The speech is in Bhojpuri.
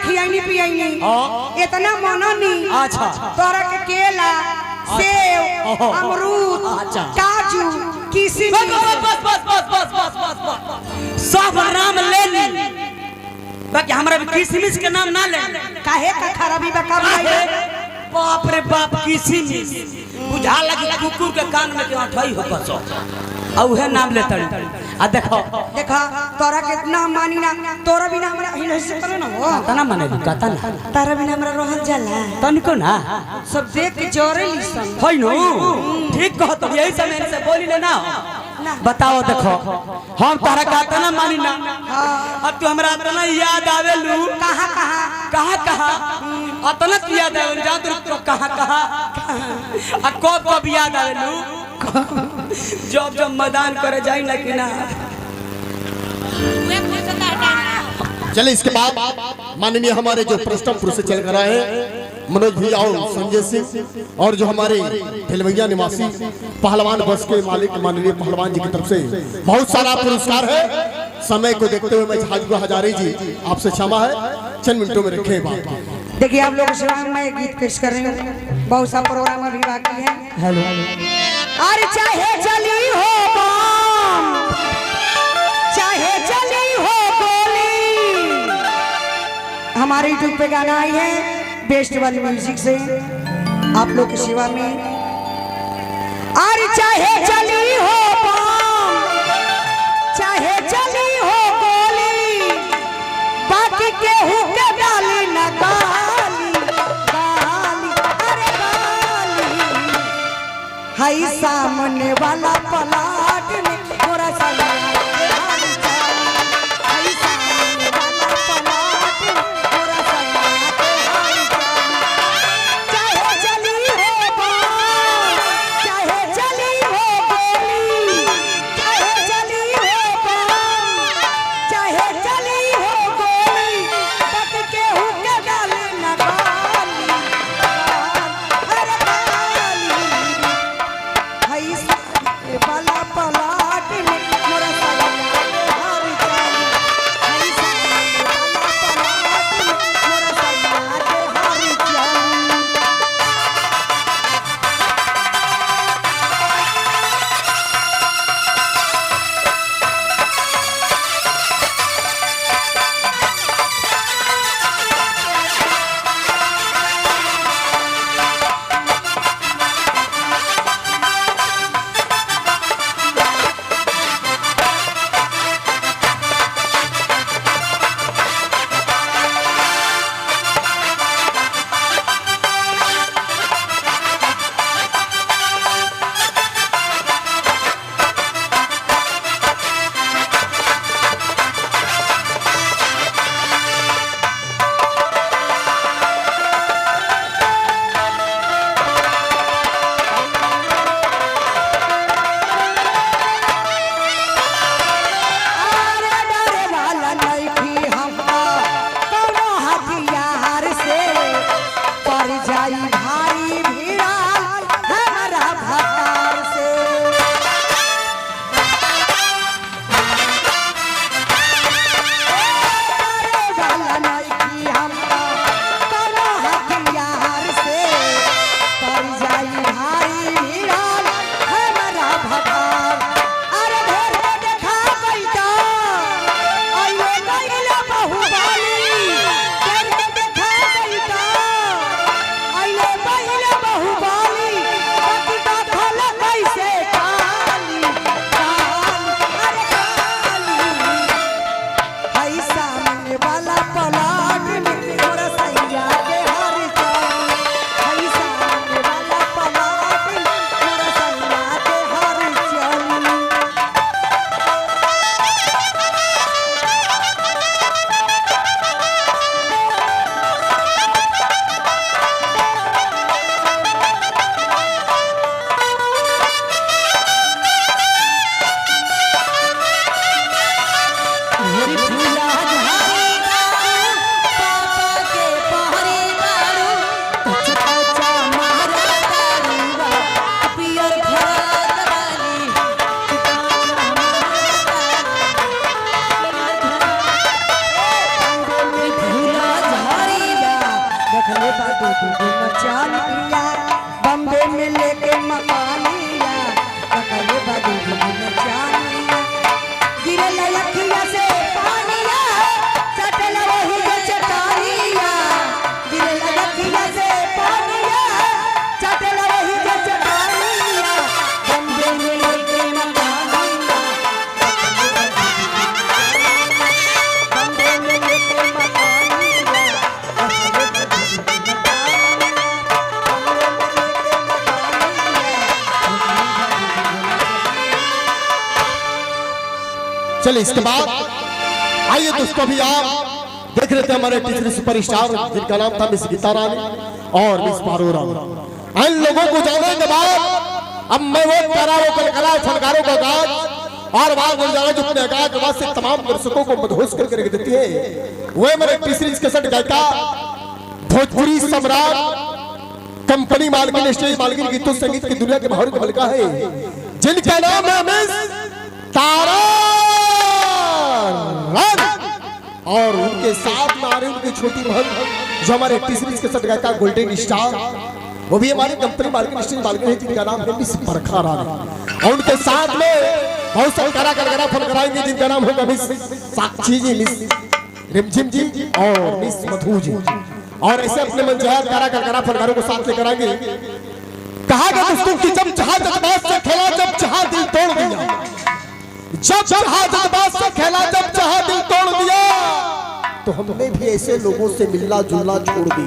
खियानी पियानी हाँ। इतना मननी। अच्छा। तोरा के केला सेव अमरूद काजू किशमिश सब नाम ले ली बाकी हमरा किशमिश के नाम ना ले। काहे का खराबी बका बाप रे बाप किशमिश बुझा लगी कुकुर के कान में के अठई हो कसो आ उहे नाम लेता आ देखो देखा तोरा कितना मानी ना तोरा बिना हमरा हिल से करो ना हो तना माने कता ना तारा बिना हमरा रहल जाला तनिको ना सब देख के जोरे लिसन होई नो ठीक कह तो यही समय से बोली ले ना बताओ देखो हम तारा का तना मानी ना अब तू हमरा तना याद आवेलू कहां कहां कहां कहां अतना याद आवे जा तो कहां कहां आ कब याद आवेलू जब जब मैदान करे जाई ना कि ना। चले इसके बाद माननीय हमारे जो प्रस्ताव पुरुष से चल कर आए मनोज भैया और संजय सिंह और जो हमारे ढिलवैया निवासी पहलवान बस के मालिक माननीय पहलवान जी की तरफ से बहुत सारा पुरस्कार है। समय को देखते हुए मैं झाजू हजारी जी आपसे क्षमा है चंद मिनटों में रखे बात। देखिए आप लोगों से मैं गीत पेश कर रही हूँ बहुत सा प्रोग्राम अभी बाकी है। हेलो अरे चाहे चली हो बम चाहे चली हो गोली हमारे यूट्यूब पे गाना आई है बेस्ट वाली म्यूजिक से आप लोग की सेवा में। अरे चाहे चली हो बम चाहे चली हो गोली बाकी केहू के गाली न गाली गाली अरे गाली हाई सामने वाला पलाट में थोड़ा सा वाला रखले बाबू दूगो चाल पिया बम्बे में लेके मकानिया रखले बाबू दूगो चाल गिरे लखिया से पानिया चटल वही के चटानिया गिरे लखिया से पानिया चटल वही के चटानिया बम्बे में लेके मकानिया बम्बे में लेके मकानिया चलिए इसके बाद आइए दोस्तों भी आप देख रहे थे हमारे तीसरे सुपरस्टार जिनका नाम था मिस गीता रानी और मिस पारो रानी। इन लोगों को जाने के बाद अब मैं वो प्यारा कलाकारों फनकारों का गाज और बात बोल जाना जो अपने गाज आवाज से तमाम दर्शकों को मदहोश करके रख देती है। वो मेरे तीसरी कैसेट गायिका भोजपुरी सम्राट कंपनी मालकिन स्टेज मालकिन गीतों संगीत की दुनिया के बाहर की मलिका है जिनका नाम है मिस तारा और उनके साथ में आ रही उनकी छोटी बहन जो हमारे तीसरी के साथ गायिका गोल्डन स्टार वो भी हमारी कंपनी मार्केट स्टेज मार्केट है जिनका नाम है मिस बरखा रानी और उनके साथ में बहुत सारे कलाकार फन कराएंगे जिनका नाम होगा मिस साक्षी जी मिस रिमझिम जी और मिस मधु जी और ऐसे अपने मंजर कलाकार फनकारों को साथ लेकर आएंगे। कहा गया दोस्तों कि जब चाहा जज्बात से खेला जब चाहा दिल तोड़ दिया जब चाहा जज्बात से खेला जब चाहा दिल तोड़ दिया तो हमने भी ऐसे लोगों से मिलना जुलना छोड़ दिया।